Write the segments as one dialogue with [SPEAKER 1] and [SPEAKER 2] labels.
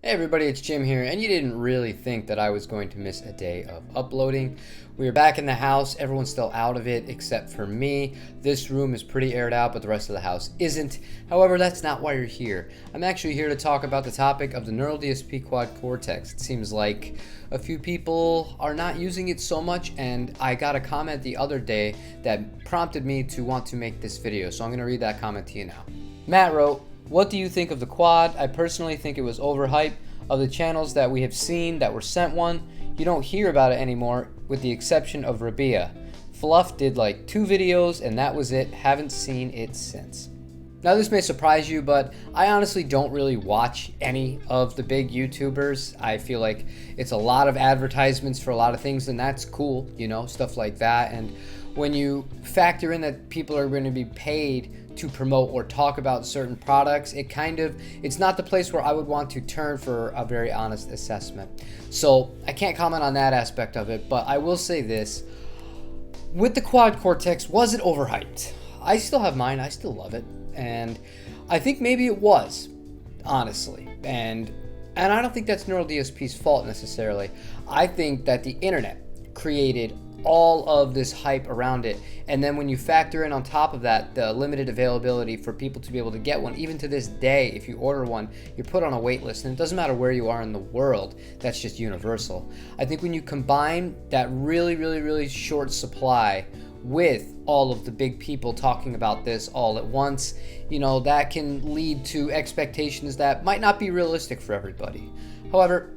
[SPEAKER 1] Hey everybody, it's Jim here, and you didn't really think that I was going to miss a day of uploading. We are back in the house, everyone's still out of it except for me. This room is pretty aired out, but the rest of the house isn't. However, that's not why you're here. I'm actually here to talk about the topic of the Neural DSP Quad Cortex. It seems like a few people are not using it so much, and I got a comment the other day that prompted me to want to make this video, so I'm going to read that comment to you now. Matt wrote, "What do you think of the quad? I personally think it was overhyped. Of the channels that we have seen that were sent one, you don't hear about it anymore with the exception of Rabia. Fluff did like 2 videos and that was it. Haven't seen it since." Now this may surprise you, but I honestly don't really watch any of the big YouTubers. I feel like it's a lot of advertisements for a lot of things, and that's cool, you know, stuff like that. And when you factor in that people are going to be paid to promote or talk about certain products, it's not the place where I would want to turn for a very honest assessment. So I can't comment on that aspect of it, but I will say this. With the Quad Cortex, was it overhyped? I still have mine, I still love it, and I think maybe it was, honestly. And I don't think that's Neural DSP's fault necessarily. I think that the internet created all of this hype around it, and then when you factor in on top of that the limited availability for people to be able to get one, even to this day, if you order one, you're put on a wait list, and it doesn't matter where you are in the world, that's just universal. I think when you combine that really short supply with all of the big people talking about this all at once, you know, that can lead to expectations that might not be realistic for everybody. However,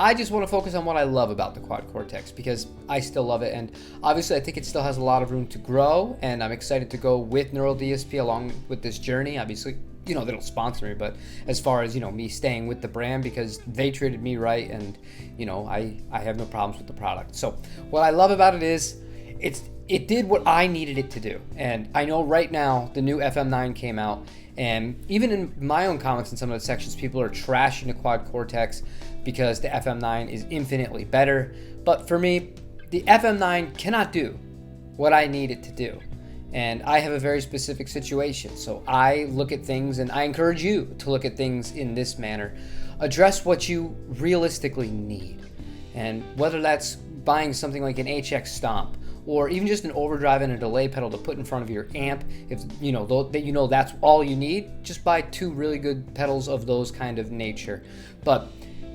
[SPEAKER 1] I just want to focus on what I love about the Quad Cortex, because I still love it, and obviously I think it still has a lot of room to grow, and I'm excited to go with Neural DSP along with this journey. Obviously, you know, they don't sponsor me, but as far as, you know, me staying with the brand, because they treated me right, and, you know, I have no problems with the product. So what I love about it is it did what I needed it to do. And I know right now the new FM9 came out, and even in my own comments in some of the sections, people are trashing the Quad Cortex because the FM9 is infinitely better. But for me, the FM9 cannot do what I need it to do. And I have a very specific situation. So I look at things, and I encourage you to look at things in this manner. Address what you realistically need. And whether that's buying something like an HX Stomp, or even just an overdrive and a delay pedal to put in front of your amp, if you know that's all you need, just buy 2 really good pedals of those kind of nature. But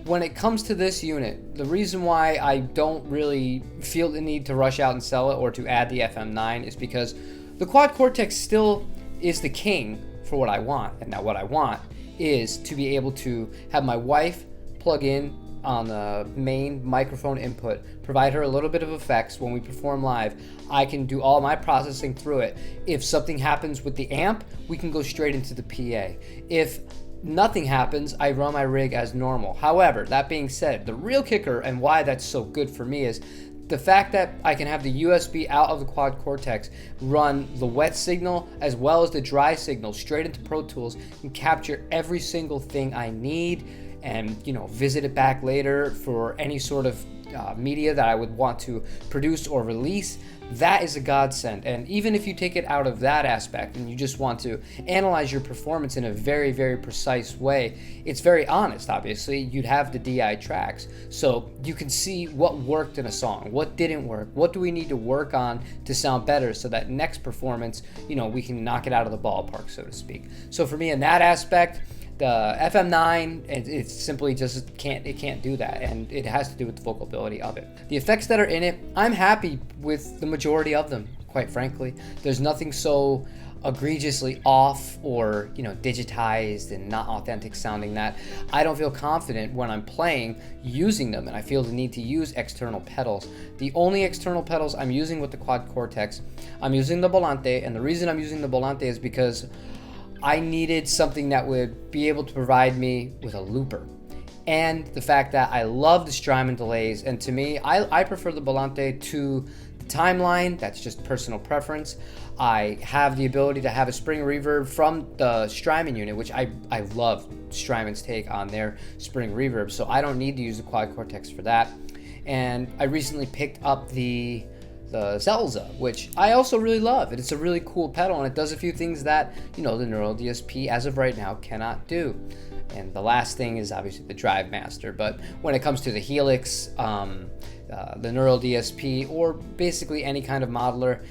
[SPEAKER 1] when it comes to this unit, the reason why I don't really feel the need to rush out and sell it or to add the FM9 is because the Quad Cortex still is the king for what I want. And now what I want is to be able to have my wife plug in on the main microphone input, provide her a little bit of effects when we perform live. I can do all my processing through it. If something happens with the amp, we can go straight into the PA. If nothing happens, I run my rig as normal. However, that being said, the real kicker and why that's so good for me is the fact that I can have the USB out of the Quad Cortex run the wet signal as well as the dry signal straight into Pro Tools and capture every single thing I need, and, you know, visit it back later for any sort of media that I would want to produce or release. That is a godsend. And even if you take it out of that aspect and you just want to analyze your performance in a very precise way, it's very honest. Obviously, you'd have the DI tracks, so you can see what worked in a song, what didn't work, what do we need to work on to sound better, so that next performance, you know, we can knock it out of the ballpark, so to speak. So for me, in that aspect, the FM9, it simply just can't do that, and it has to do with the vocal ability of it. The effects that are in it, I'm happy with the majority of them, quite frankly. There's nothing so egregiously off or, you know, digitized and not authentic sounding that I don't feel confident when I'm playing using them, and I feel the need to use external pedals. The only external pedals I'm using with the Quad Cortex, I'm using the Volante, and the reason I'm using the Volante is because I needed something that would be able to provide me with a looper, and the fact that I love the Strymon delays, and to me, I prefer the Volante to the Timeline. That's just personal preference. I have the ability to have a spring reverb from the Strymon unit, which I love Strymon's take on their spring reverb, so I don't need to use the Quad Cortex for that. And I recently picked up the Zelza, which I also really love. It's a really cool pedal, and it does a few things that, you know, the Neural DSP as of right now cannot do. And the last thing is obviously the Drive Master. But when it comes to the Helix, the Neural DSP, or basically any kind of modeler,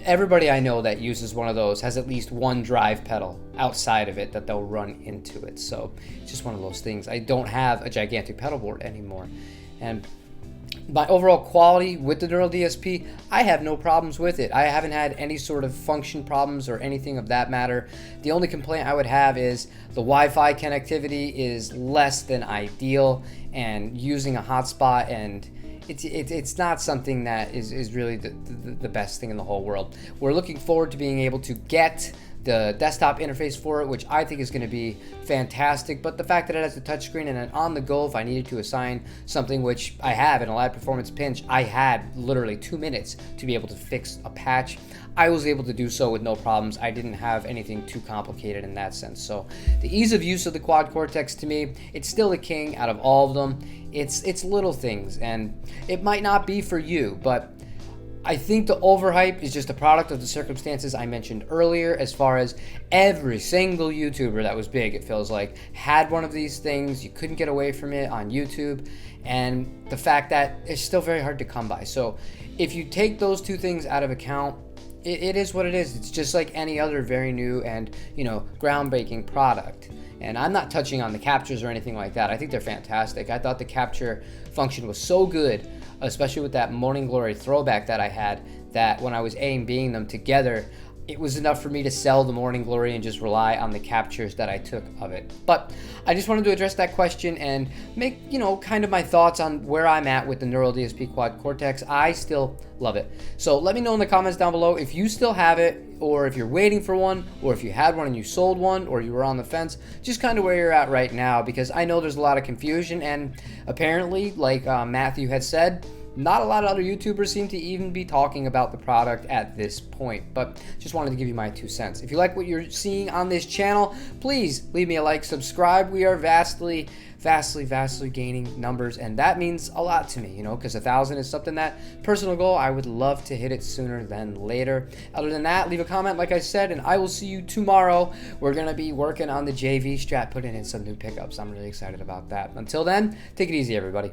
[SPEAKER 1] everybody I know that uses one of those has at least one drive pedal outside of it that they'll run into it. So it's just one of those things. I don't have a gigantic pedal board anymore. And my overall quality with the Neural DSP, I have no problems with it. I haven't had any sort of function problems or anything of that matter. The only complaint I would have is the Wi-Fi connectivity is less than ideal, and using a hotspot, and it's not something that is really the best thing in the whole world. We're looking forward to being able to get the desktop interface for it, which I think is going to be fantastic. But the fact that it has a touchscreen and an on the go, if I needed to assign something, which I have in a live performance pinch, I had literally 2 minutes to be able to fix a patch. I was able to do so with no problems. I didn't have anything too complicated in that sense. So the ease of use of the Quad Cortex, to me, it's still the king out of all of them. It's little things, and it might not be for you, but I think the overhype is just a product of the circumstances I mentioned earlier, as far as every single YouTuber that was big, it feels like, had one of these things. You couldn't get away from it on YouTube, and the fact that it's still very hard to come by. So if you take those two things out of account, it is what it is. It's just like any other very new and, groundbreaking product. And I'm not touching on the captures or anything like that. I think they're fantastic. I thought the capture function was so good, especially with that Morning Glory throwback that I had, that when I was A and Bing them together, it was enough for me to sell the Morning Glory and just rely on the captures that I took of it. But I just wanted to address that question and make, kind of my thoughts on where I'm at with the Neural DSP Quad Cortex. I still love it. So let me know in the comments down below if you still have it, or if you're waiting for one, or if you had one and you sold one, or you were on the fence, just kind of where you're at right now, because I know there's a lot of confusion, and apparently, like Matthew had said, not a lot of other YouTubers seem to even be talking about the product at this point. But just wanted to give you my 2 cents. If you like what you're seeing on this channel, please leave me a like, subscribe. We are vastly gaining numbers, and that means a lot to me, because 1,000 is something, that personal goal, I would love to hit it sooner than later. Other than that, leave a comment, like I said, and I will see you tomorrow. We're going to be working on the JV Strat, putting in some new pickups. I'm really excited about that. Until then, take it easy, everybody.